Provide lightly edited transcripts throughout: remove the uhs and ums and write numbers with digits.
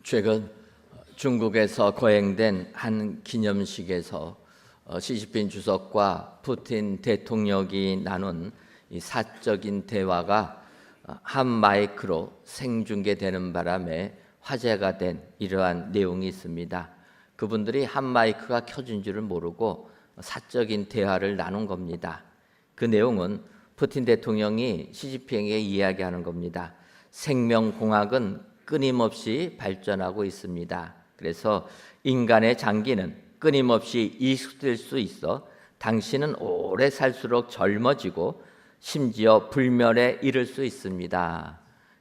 최근 중국에서 거행된 한 기념식에서 시진핑 주석과 푸틴 대통령이 나눈 이 사적인 대화가 한 마이크로 생중계되는 바람에 화제가 된 이러한 내용이 있습니다. 그분들이 한 마이크가 켜진 줄을 모르고 사적인 대화를 나눈 겁니다. 그 내용은 푸틴 대통령이 시진핑에게 이야기하는 겁니다. 생명공학은 끊임없이 발전하고 있습니다. 그래서 인간의 장기는 끊임없이 이식될 수 있어 당신은 오래 살수록 젊어지고 심지어 불멸에 이를 수 있습니다.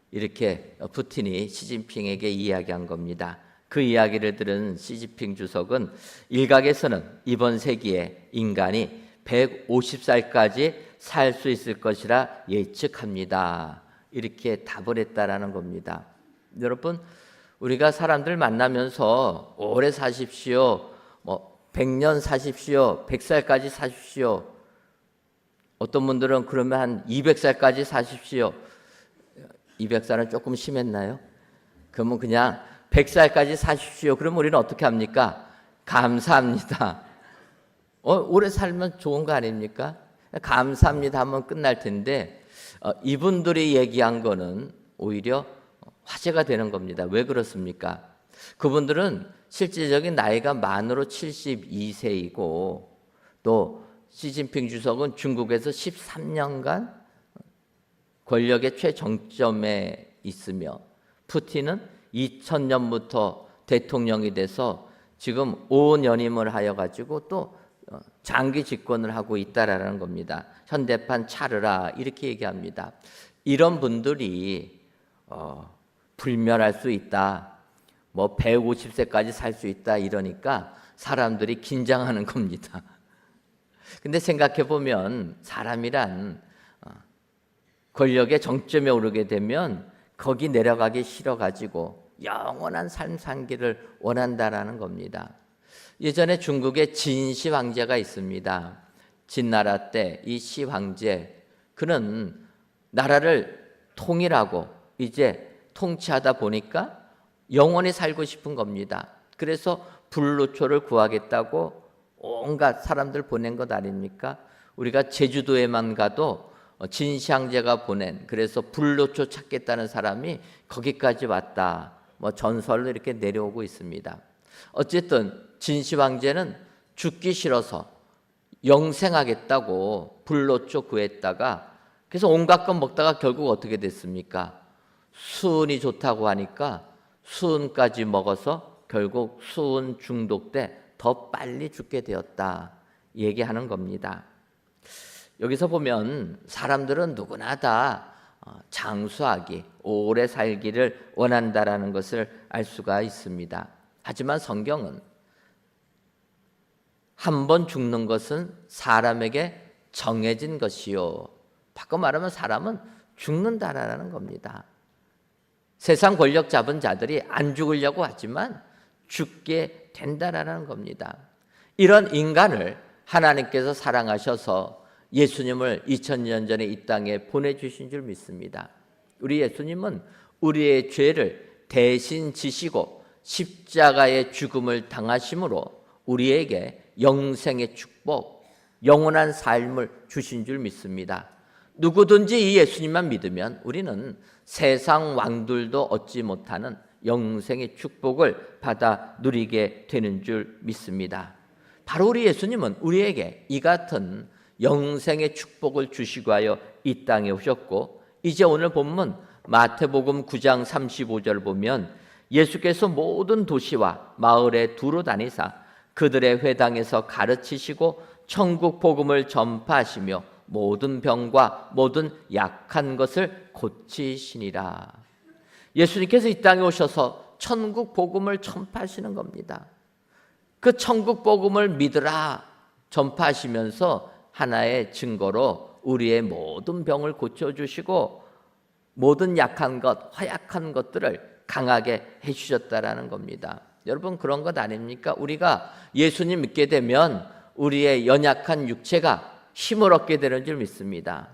이렇게 푸틴이 시진핑에게 이야기한 겁니다. 그 이야기를 들은 시진핑 주석은 일각에서는 이번 세기에 인간이 150살까지 살 수 있을 것이라 예측합니다. 이렇게 답을 했다라는 겁니다. 여러분, 우리가 사람들 만나면서 오래 사십시오, 100년 사십시오, 100살까지 사십시오. 어떤 분들은 그러면 한 200살까지 사십시오. 200살은 조금 심했나요? 그러면 그냥 100살까지 사십시오. 그럼 우리는 어떻게 합니까? 감사합니다. 오래 살면 좋은 거 아닙니까? 감사합니다 하면 끝날 텐데 이분들이 얘기한 거는 오히려 화제가 되는 겁니다. 왜 그렇습니까? 그분들은 실질적인 나이가 만으로 72세이고 또 시진핑 주석은 중국에서 13년간 권력의 최정점에 있으며 푸틴은 2000년부터 대통령이 돼서 지금 5년임을 하여 가지고 또 장기 집권을 하고 있다라는 겁니다. 현대판 차르라 이렇게 얘기합니다. 이런 분들이 불멸할 수 있다, 150세까지 살 수 있다 이러니까 사람들이 긴장하는 겁니다. 근데 생각해 보면 사람이란 권력의 정점에 오르게 되면 거기 내려가기 싫어가지고 영원한 삶 살기를 원한다라는 겁니다. 예전에 중국에 진시 황제가 있습니다. 진나라 때 이 시 황제, 그는 나라를 통일하고 이제 통치하다 보니까 영원히 살고 싶은 겁니다. 그래서 불로초를 구하겠다고 온갖 사람들 보낸 것 아닙니까? 우리가 제주도에만 가도 진시황제가 보낸, 그래서 불로초 찾겠다는 사람이 거기까지 왔다, 전설로 이렇게 내려오고 있습니다. 어쨌든 진시황제는 죽기 싫어서 영생하겠다고 불로초 구했다가 그래서 온갖 것 먹다가 결국 어떻게 됐습니까? 수은이 좋다고 하니까 수은까지 먹어서 결국 수은 중독 때 더 빨리 죽게 되었다 얘기하는 겁니다. 여기서 보면 사람들은 누구나 다 장수하기, 오래 살기를 원한다라는 것을 알 수가 있습니다. 하지만 성경은 한 번 죽는 것은 사람에게 정해진 것이요, 바꿔 말하면 사람은 죽는다라는 겁니다. 세상 권력 잡은 자들이 안 죽으려고 하지만 죽게 된다라는 겁니다. 이런 인간을 하나님께서 사랑하셔서 예수님을 2000년 전에 이 땅에 보내주신 줄 믿습니다. 우리 예수님은 우리의 죄를 대신 지시고 십자가의 죽음을 당하심으로 우리에게 영생의 축복, 영원한 삶을 주신 줄 믿습니다. 누구든지 이 예수님만 믿으면 우리는 세상 왕들도 얻지 못하는 영생의 축복을 받아 누리게 되는 줄 믿습니다. 바로 우리 예수님은 우리에게 이 같은 영생의 축복을 주시고 하여 이 땅에 오셨고, 이제 오늘 본문 마태복음 9장 35절 보면 예수께서 모든 도시와 마을에 두루 다니사 그들의 회당에서 가르치시고 천국 복음을 전파하시며 모든 병과 모든 약한 것을 고치시니라. 예수님께서 이 땅에 오셔서 천국 복음을 전파하시는 겁니다. 그 천국 복음을 믿으라 전파하시면서 하나의 증거로 우리의 모든 병을 고쳐주시고 모든 약한 것, 허약한 것들을 강하게 해주셨다라는 겁니다. 여러분, 그런 것 아닙니까? 우리가 예수님 믿게 되면 우리의 연약한 육체가 힘을 얻게 되는 줄 믿습니다.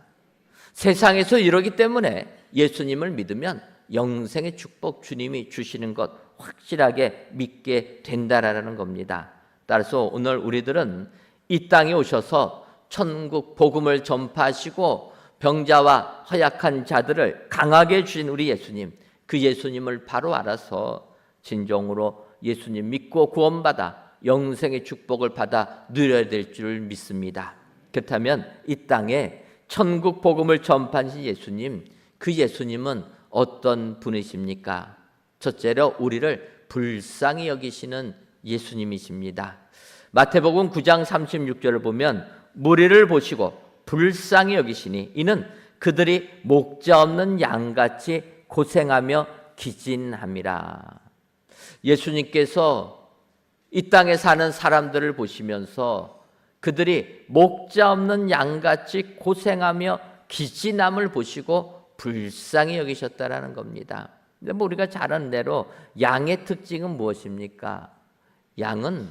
세상에서 이러기 때문에 예수님을 믿으면 영생의 축복 주님이 주시는 것 확실하게 믿게 된다라는 겁니다. 따라서 오늘 우리들은 이 땅에 오셔서 천국 복음을 전파하시고 병자와 허약한 자들을 강하게 주신 우리 예수님, 그 예수님을 바로 알아서 진정으로 예수님 믿고 구원받아 영생의 축복을 받아 누려야 될 줄 믿습니다. 그렇다면 이 땅에 천국 복음을 전파하신 예수님, 그 예수님은 어떤 분이십니까? 첫째로 우리를 불쌍히 여기시는 예수님이십니다. 마태복음 9장 36절을 보면 무리를 보시고 불쌍히 여기시니 이는 그들이 목자 없는 양같이 고생하며 기진함이라. 예수님께서 이 땅에 사는 사람들을 보시면서 그들이 목자 없는 양같이 고생하며 기진함을 보시고 불쌍히 여기셨다라는 겁니다. 근데 뭐 우리가 잘 아는 대로 양의 특징은 무엇입니까? 양은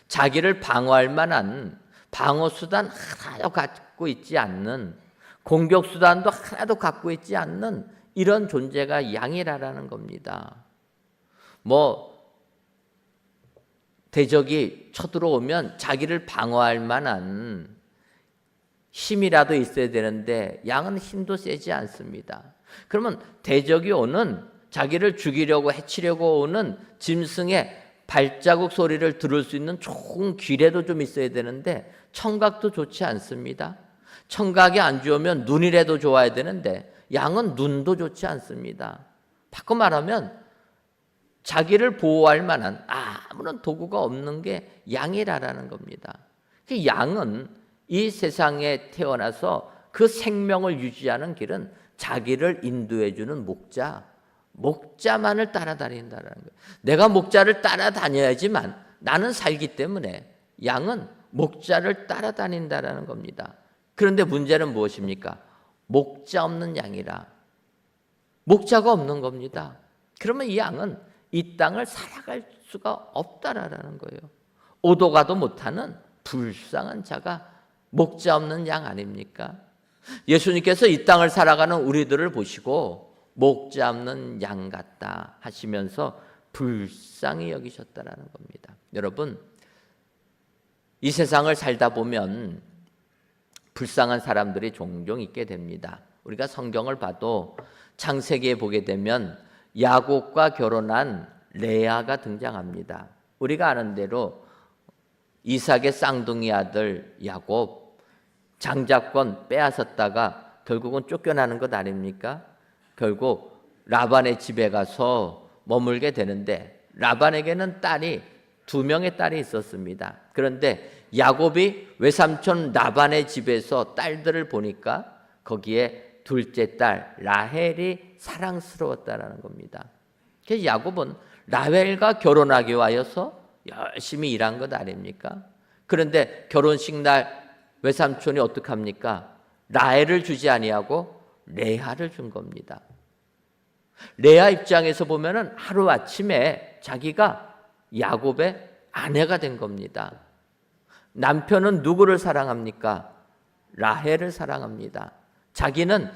자기를 방어할 만한 방어 수단 하나도 갖고 있지 않는, 공격 수단도 하나도 갖고 있지 않는 이런 존재가 양이라는 겁니다. 뭐 대적이 쳐들어오면 자기를 방어할 만한 힘이라도 있어야 되는데 양은 힘도 세지 않습니다. 그러면 대적이 오는, 자기를 죽이려고 해치려고 오는 짐승의 발자국 소리를 들을 수 있는 좋은 귀래도 좀 있어야 되는데 청각도 좋지 않습니다. 청각이 안 좋으면 눈이라도 좋아야 되는데 양은 눈도 좋지 않습니다. 바꿔 말하면 자기를 보호할 만한 아무런 도구가 없는 게 양이라는 겁니다. 그 양은 이 세상에 태어나서 그 생명을 유지하는 길은 자기를 인도해주는 목자만을 따라다닌다는 거예요. 내가 목자를 따라다녀야지만 나는 살기 때문에 양은 목자를 따라다닌다는 겁니다. 그런데 문제는 무엇입니까? 목자 없는 양이라. 목자가 없는 겁니다. 그러면 이 양은 이 땅을 살아갈 수가 없다라는 거예요. 오도 가도 못하는 불쌍한 자가 목자 없는 양 아닙니까? 예수님께서 이 땅을 살아가는 우리들을 보시고 목자 없는 양 같다 하시면서 불쌍히 여기셨다라는 겁니다. 여러분, 이 세상을 살다 보면 불쌍한 사람들이 종종 있게 됩니다. 우리가 성경을 봐도 창세기에 보게 되면 야곱과 결혼한 레아가 등장합니다. 우리가 아는 대로 이삭의 쌍둥이 아들 야곱 장자권 빼앗았다가 결국은 쫓겨나는 것 아닙니까? 결국 라반의 집에 가서 머물게 되는데 라반에게는 딸이 2명의 딸이 있었습니다. 그런데 야곱이 외삼촌 라반의 집에서 딸들을 보니까 거기에 둘째 딸 라헬이 사랑스러웠다라는 겁니다. 그래서 야곱은 라헬과 결혼하기 위하여서 열심히 일한 것 아닙니까? 그런데 결혼식 날 외삼촌이 어떻게 합니까? 라헬을 주지 아니하고 레아를 준 겁니다. 레아 입장에서 보면은 하루아침에 자기가 야곱의 아내가 된 겁니다. 남편은 누구를 사랑합니까? 라헬을 사랑합니다. 자기는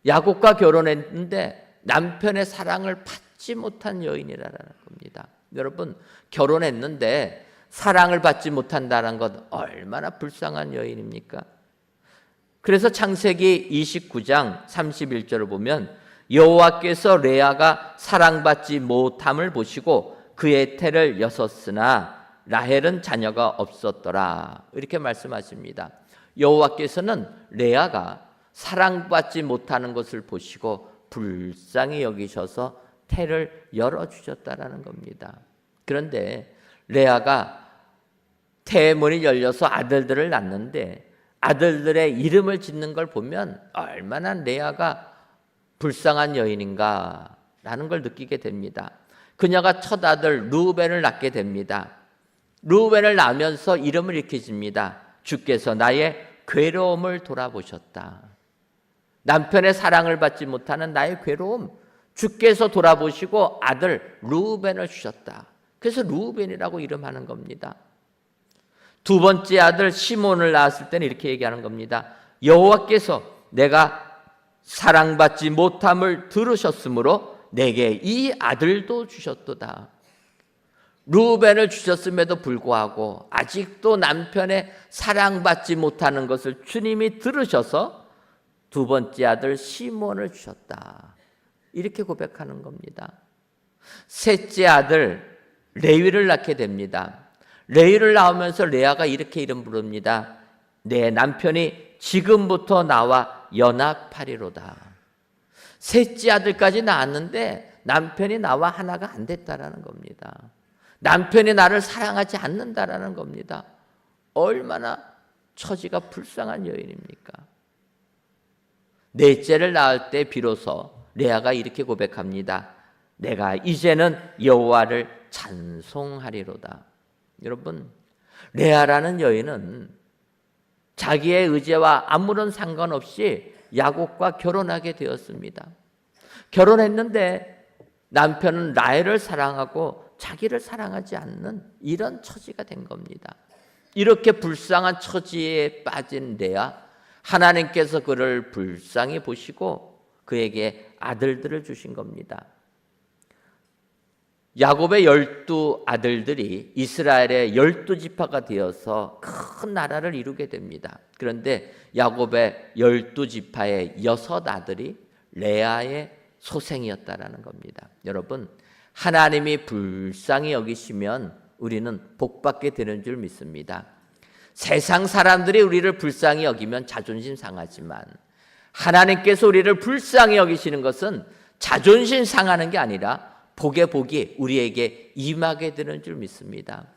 야곱과 결혼했는데 남편의 사랑을 받지 못한 여인이라는 겁니다. 여러분, 결혼했는데 사랑을 받지 못한다는 것 얼마나 불쌍한 여인입니까? 그래서 창세기 29장 31절을 보면 여호와께서 레아가 사랑받지 못함을 보시고 그의 태를 여섰으나 라헬은 자녀가 없었더라. 이렇게 말씀하십니다. 여호와께서는 레아가 사랑받지 못하는 것을 보시고 불쌍히 여기셔서 태를 열어주셨다라는 겁니다. 그런데 레아가 태의 문이 열려서 아들들을 낳는데 아들들의 이름을 짓는 걸 보면 얼마나 레아가 불쌍한 여인인가라는 걸 느끼게 됩니다. 그녀가 첫 아들 르우벤을 낳게 됩니다. 르우벤을 낳으면서 이름을 이렇게 집니다. 주께서 나의 괴로움을 돌아보셨다. 남편의 사랑을 받지 못하는 나의 괴로움 주께서 돌아보시고 아들 르우벤을 주셨다. 그래서 르우벤이라고 이름하는 겁니다. 두 번째 아들 시몬을 낳았을 때는 이렇게 얘기하는 겁니다. 여호와께서 내가 사랑받지 못함을 들으셨으므로 내게 이 아들도 주셨도다. 루벤을 주셨음에도 불구하고 아직도 남편의 사랑받지 못하는 것을 주님이 들으셔서 두 번째 아들 시몬을 주셨다. 이렇게 고백하는 겁니다. 셋째 아들 레위를 낳게 됩니다. 레위를 낳으면서 레아가 이렇게 이름 부릅니다. 내 남편이 지금부터 나와 연합하리로다. 셋째 아들까지 낳았는데 남편이 나와 하나가 안 됐다라는 겁니다. 남편이 나를 사랑하지 않는다라는 겁니다. 얼마나 처지가 불쌍한 여인입니까? 넷째를 낳을 때 비로소 레아가 이렇게 고백합니다. 내가 이제는 여호와를 찬송하리로다. 여러분, 레아라는 여인은 자기의 의지와 아무런 상관없이 야곱과 결혼하게 되었습니다. 결혼했는데 남편은 라헬을 사랑하고 자기를 사랑하지 않는 이런 처지가 된 겁니다. 이렇게 불쌍한 처지에 빠진 레아, 하나님께서 그를 불쌍히 보시고 그에게 아들들을 주신 겁니다. 야곱의 12 아들들이 이스라엘의 12지파가 되어서 큰 나라를 이루게 됩니다. 그런데 야곱의 12지파의 6 아들이 레아의 소생이었다라는 겁니다. 여러분, 하나님이 불쌍히 여기시면 우리는 복받게 되는 줄 믿습니다. 세상 사람들이 우리를 불쌍히 여기면 자존심 상하지만 하나님께서 우리를 불쌍히 여기시는 것은 자존심 상하는 게 아니라 복의 복이 우리에게 임하게 되는 줄 믿습니다.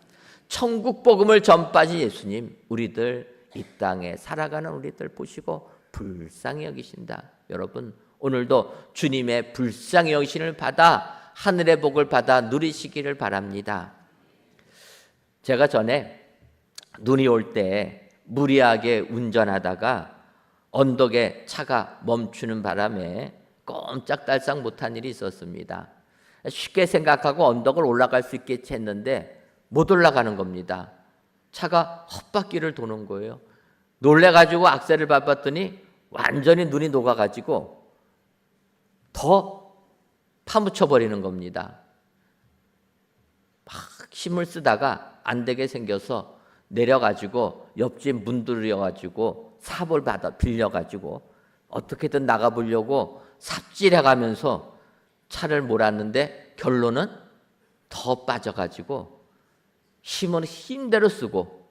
천국 복음을 전파하신 예수님, 우리들 이 땅에 살아가는 우리들 보시고 불쌍히 여기신다. 여러분, 오늘도 주님의 불쌍히 여기심을 받아 하늘의 복을 받아 누리시기를 바랍니다. 제가 전에 눈이 올 때 무리하게 운전하다가 언덕에 차가 멈추는 바람에 꼼짝달싹 못한 일이 있었습니다. 쉽게 생각하고 언덕을 올라갈 수 있겠지 했는데 못 올라가는 겁니다. 차가 헛바퀴를 도는 거예요. 놀래가지고 악셀을 밟았더니 완전히 눈이 녹아가지고 더 파묻혀버리는 겁니다. 막 힘을 쓰다가 안 되게 생겨서 내려가지고 옆집 문 두드려가지고 삽을 빌려가지고 어떻게든 나가보려고 삽질해가면서 차를 몰았는데 결론은 더 빠져가지고 힘은 힘대로 쓰고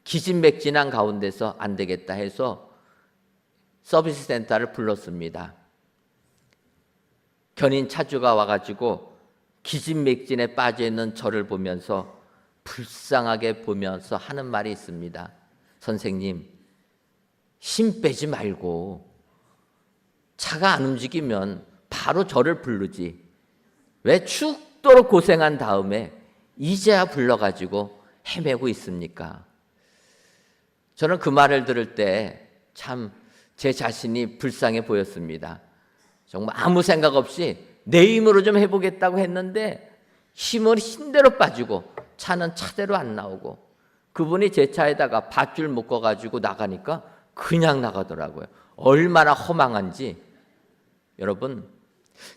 기진맥진한 가운데서 안 되겠다 해서 서비스 센터를 불렀습니다. 견인 차주가 와가지고 기진맥진에 빠져있는 저를 보면서 불쌍하게 보면서 하는 말이 있습니다. 선생님, 힘 빼지 말고 차가 안 움직이면 바로 저를 부르지 왜 죽도록 고생한 다음에 이제야 불러가지고 헤매고 있습니까? 저는 그 말을 들을 때 참 제 자신이 불쌍해 보였습니다. 정말 아무 생각 없이 내 힘으로 좀 해보겠다고 했는데 힘은 힘대로 빠지고 차는 차대로 안 나오고 그분이 제 차에다가 밧줄 묶어가지고 나가니까 그냥 나가더라고요. 얼마나 허망한지. 여러분,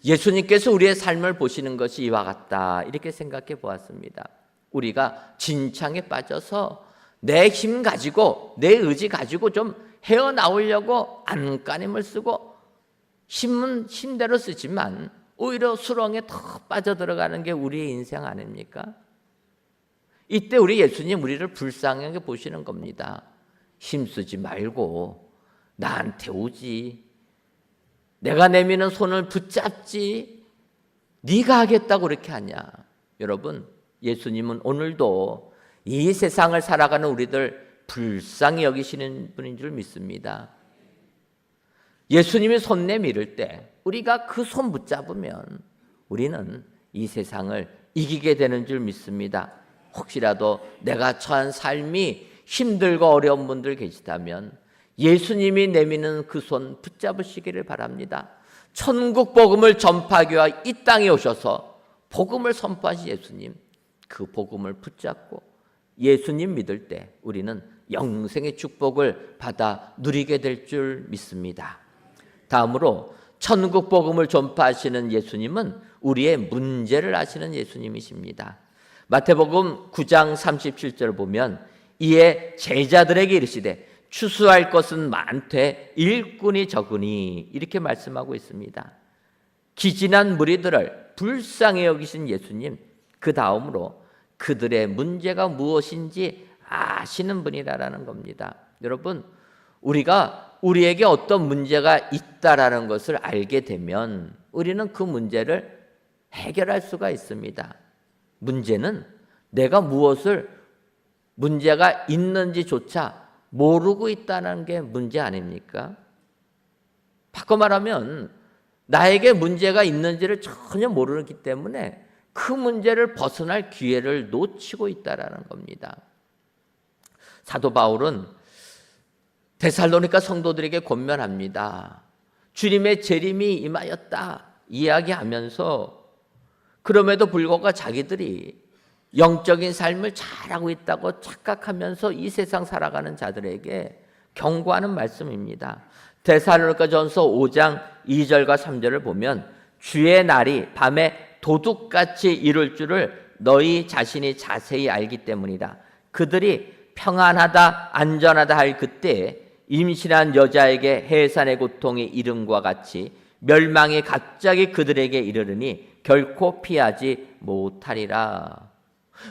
예수님께서 우리의 삶을 보시는 것이 이와 같다 이렇게 생각해 보았습니다. 우리가 진창에 빠져서 내 힘 가지고 내 의지 가지고 좀 헤어나오려고 안간힘을 쓰고 힘은 힘대로 쓰지만 오히려 수렁에 더 빠져들어가는 게 우리의 인생 아닙니까? 이때 우리 예수님 우리를 불쌍하게 보시는 겁니다. 힘쓰지 말고 나한테 오지. 내가 내미는 손을 붙잡지. 네가 하겠다고 그렇게 하냐. 여러분, 예수님은 오늘도 이 세상을 살아가는 우리들 불쌍히 여기시는 분인 줄 믿습니다. 예수님이 손 내밀을 때 우리가 그 손 붙잡으면 우리는 이 세상을 이기게 되는 줄 믿습니다. 혹시라도 내가 처한 삶이 힘들고 어려운 분들 계시다면 예수님이 내미는 그 손 붙잡으시기를 바랍니다. 천국 복음을 전파하기 위해 이 땅에 오셔서 복음을 선포하신 예수님, 그 복음을 붙잡고 예수님 믿을 때 우리는 영생의 축복을 받아 누리게 될 줄 믿습니다. 다음으로 천국 복음을 전파하시는 예수님은 우리의 문제를 아시는 예수님이십니다. 마태복음 9장 37절을 보면 이에 제자들에게 이르시되 추수할 것은 많되 일꾼이 적으니 이렇게 말씀하고 있습니다. 기진한 무리들을 불쌍히 여기신 예수님, 그 다음으로 그들의 문제가 무엇인지 아시는 분이라는 겁니다. 여러분, 우리가 우리에게 어떤 문제가 있다라는 것을 알게 되면 우리는 그 문제를 해결할 수가 있습니다. 문제는 내가 무엇을 문제가 있는지조차 모르고 있다는 게 문제 아닙니까? 바꿔 말하면 나에게 문제가 있는지를 전혀 모르기 때문에 그 문제를 벗어날 기회를 놓치고 있다는 겁니다. 사도 바울은 데살로니가 성도들에게 권면합니다. 주님의 재림이 임하였다 이야기하면서 그럼에도 불구하고 자기들이 영적인 삶을 잘하고 있다고 착각하면서 이 세상 살아가는 자들에게 경고하는 말씀입니다. 데살로니가전서 5장 2절과 3절을 보면 주의 날이 밤에 도둑같이 이룰 줄을 너희 자신이 자세히 알기 때문이다. 그들이 평안하다 안전하다 할 그때에 임신한 여자에게 해산의 고통이 이름과 같이 멸망이 갑자기 그들에게 이르르니 결코 피하지 못하리라.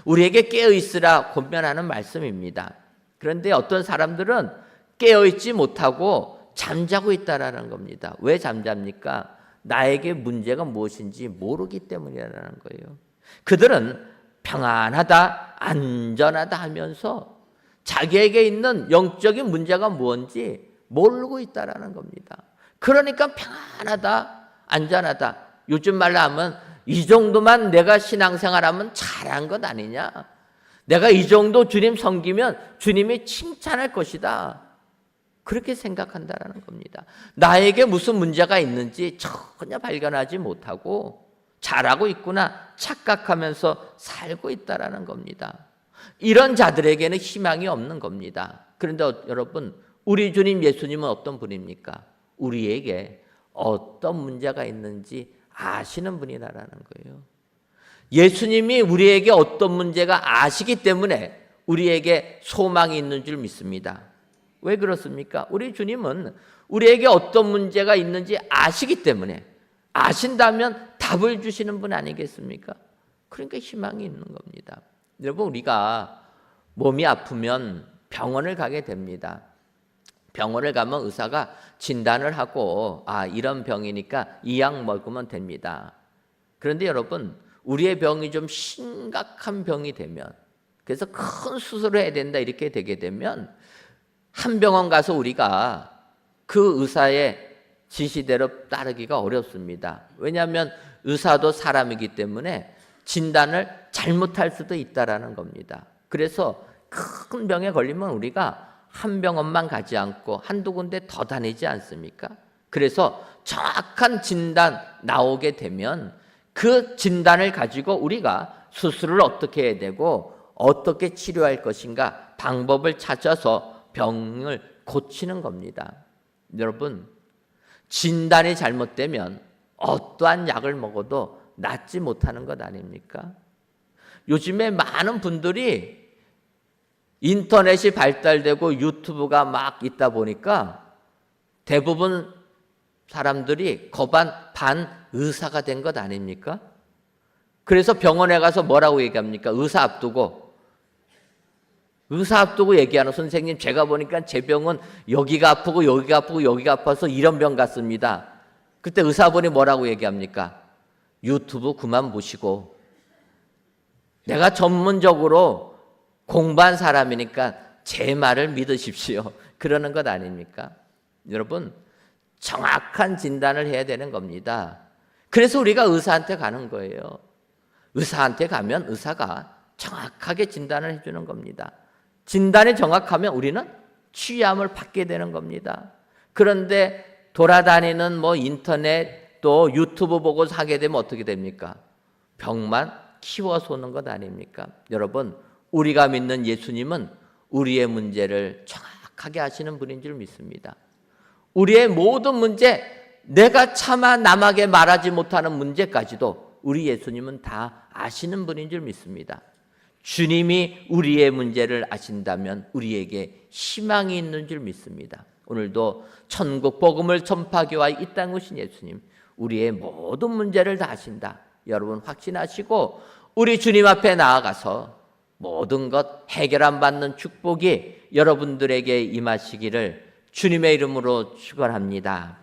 우리에게 깨어있으라 권면하는 말씀입니다. 그런데 어떤 사람들은 깨어있지 못하고 잠자고 있다라는 겁니다. 왜 잠잡니까? 나에게 문제가 무엇인지 모르기 때문이라는 거예요. 그들은 평안하다 안전하다 하면서 자기에게 있는 영적인 문제가 뭔지 모르고 있다라는 겁니다. 그러니까 평안하다 안전하다, 요즘 말로 하면 이 정도만 내가 신앙생활하면 잘한 것 아니냐, 내가 이 정도 주님 섬기면 주님이 칭찬할 것이다, 그렇게 생각한다라는 겁니다. 나에게 무슨 문제가 있는지 전혀 발견하지 못하고 잘하고 있구나 착각하면서 살고 있다라는 겁니다. 이런 자들에게는 희망이 없는 겁니다. 그런데 여러분, 우리 주님 예수님은 어떤 분입니까? 우리에게 어떤 문제가 있는지 아시는 분이라는 거예요. 예수님이 우리에게 어떤 문제가 아시기 때문에 우리에게 소망이 있는 줄 믿습니다. 왜 그렇습니까? 우리 주님은 우리에게 어떤 문제가 있는지 아시기 때문에, 아신다면 답을 주시는 분 아니겠습니까? 그러니까 희망이 있는 겁니다. 여러분, 우리가 몸이 아프면 병원을 가게 됩니다. 병원을 가면 의사가 진단을 하고 이런 병이니까 이 약 먹으면 됩니다. 그런데 여러분, 우리의 병이 좀 심각한 병이 되면, 그래서 큰 수술을 해야 된다 이렇게 되게 되면 한 병원 가서 우리가 그 의사의 지시대로 따르기가 어렵습니다. 왜냐하면 의사도 사람이기 때문에 진단을 잘못할 수도 있다라는 겁니다. 그래서 큰 병에 걸리면 우리가 한 병원만 가지 않고 한두 군데 더 다니지 않습니까? 그래서 정확한 진단 나오게 되면 그 진단을 가지고 우리가 수술을 어떻게 해야 되고 어떻게 치료할 것인가 방법을 찾아서 병을 고치는 겁니다. 여러분, 진단이 잘못되면 어떠한 약을 먹어도 낫지 못하는 것 아닙니까? 요즘에 많은 분들이 인터넷이 발달되고 유튜브가 막 있다 보니까 대부분 사람들이 반 의사가 된 것 아닙니까? 그래서 병원에 가서 뭐라고 얘기합니까? 의사 앞두고 얘기하는, 선생님 제가 보니까 제 병은 여기가 아프고 여기가 아프고 여기가 아파서 이런 병 같습니다. 그때 의사분이 뭐라고 얘기합니까? 유튜브 그만 보시고 내가 전문적으로 공부한 사람이니까 제 말을 믿으십시오, 그러는 것 아닙니까? 여러분, 정확한 진단을 해야 되는 겁니다. 그래서 우리가 의사한테 가는 거예요. 의사한테 가면 의사가 정확하게 진단을 해주는 겁니다. 진단이 정확하면 우리는 취함을 받게 되는 겁니다. 그런데 돌아다니는 인터넷 또 유튜브 보고 하게 되면 어떻게 됩니까? 병만 키워서 오는 것 아닙니까? 여러분, 우리가 믿는 예수님은 우리의 문제를 정확하게 아시는 분인 줄 믿습니다. 우리의 모든 문제 내가 차마 남에게 말하지 못하는 문제까지도 우리 예수님은 다 아시는 분인 줄 믿습니다. 주님이 우리의 문제를 아신다면 우리에게 희망이 있는 줄 믿습니다. 오늘도 천국 복음을 전파하기 위하여 이 땅에 오신 예수님, 우리의 모든 문제를 다 아신다. 여러분 확신하시고 우리 주님 앞에 나아가서 모든 것 해결안 받는 축복이 여러분들에게 임하시기를 주님의 이름으로 축원합니다.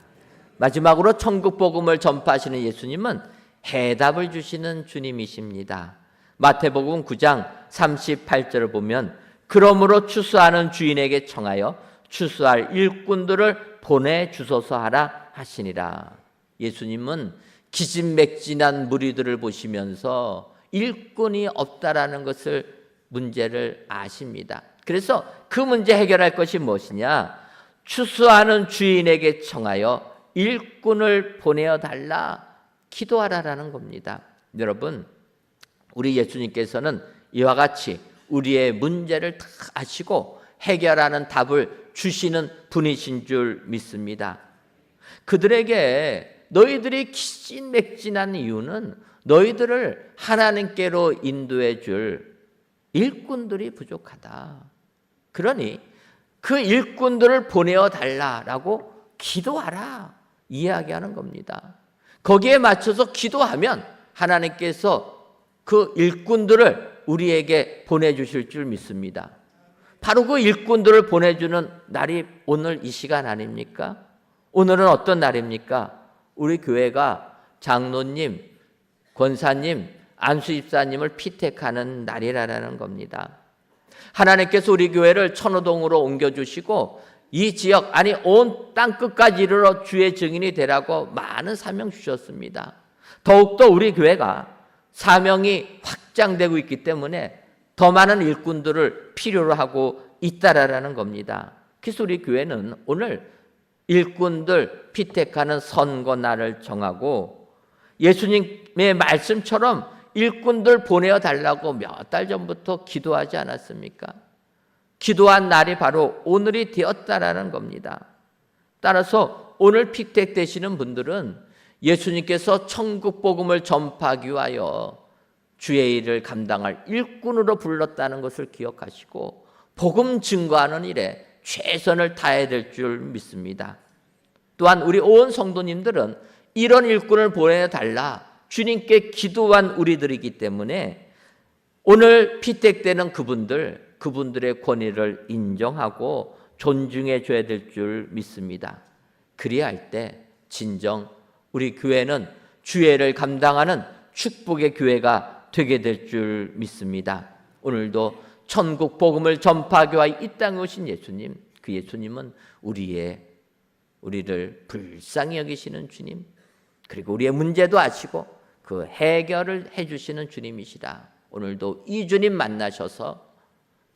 마지막으로 천국 복음을 전파하시는 예수님은 해답을 주시는 주님이십니다. 마태복음 9장 38절을 보면 그러므로 추수하는 주인에게 청하여 추수할 일꾼들을 보내주소서 하라 하시니라. 예수님은 기진맥진한 무리들을 보시면서 일꾼이 없다라는 것을 문제를 아십니다. 그래서 그 문제 해결할 것이 무엇이냐? 추수하는 주인에게 청하여 일꾼을 보내어 달라 기도하라라는 겁니다. 여러분, 우리 예수님께서는 이와 같이 우리의 문제를 다 아시고 해결하는 답을 주시는 분이신 줄 믿습니다. 그들에게 너희들이 기진맥진한 이유는 너희들을 하나님께로 인도해 줄 일꾼들이 부족하다. 그러니 그 일꾼들을 보내어 달라라고 기도하라 이야기하는 겁니다. 거기에 맞춰서 기도하면 하나님께서 그 일꾼들을 우리에게 보내주실 줄 믿습니다. 바로 그 일꾼들을 보내주는 날이 오늘 이 시간 아닙니까? 오늘은 어떤 날입니까? 우리 교회가 장로님, 권사님, 안수집사님을 피택하는 날이라는 겁니다. 하나님께서 우리 교회를 천호동으로 옮겨주시고 이 지역, 아니 온 땅끝까지 이르러 주의 증인이 되라고 많은 사명 주셨습니다. 더욱더 우리 교회가 사명이 확장되고 있기 때문에 더 많은 일꾼들을 필요로 하고 있다라는 겁니다. 그래서 우리 교회는 오늘 일꾼들 피택하는 선거날을 정하고 예수님의 말씀처럼 일꾼들 보내어 달라고 몇 달 전부터 기도하지 않았습니까? 기도한 날이 바로 오늘이 되었다라는 겁니다. 따라서 오늘 피택되시는 분들은 예수님께서 천국 복음을 전파하기 위하여 주의 일을 감당할 일꾼으로 불렀다는 것을 기억하시고 복음 증거하는 일에 최선을 다해야 될 줄 믿습니다. 또한 우리 온 성도님들은 이런 일꾼을 보내달라 주님께 기도한 우리들이기 때문에 오늘 피택되는 그분들의 권위를 인정하고 존중해 줘야 될 줄 믿습니다. 그리할 때 진정 우리 교회는 주의를 감당하는 축복의 교회가 되게 될 줄 믿습니다. 오늘도 천국 복음을 전파하기 위하여 이 땅에 오신 예수님, 그 예수님은 우리를 불쌍히 여기시는 주님, 그리고 우리의 문제도 아시고 그 해결을 해주시는 주님이시라. 오늘도 이 주님 만나셔서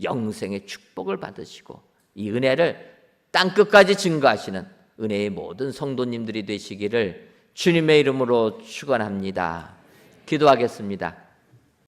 영생의 축복을 받으시고 이 은혜를 땅끝까지 증거하시는 은혜의 모든 성도님들이 되시기를 주님의 이름으로 축원합니다. 기도하겠습니다.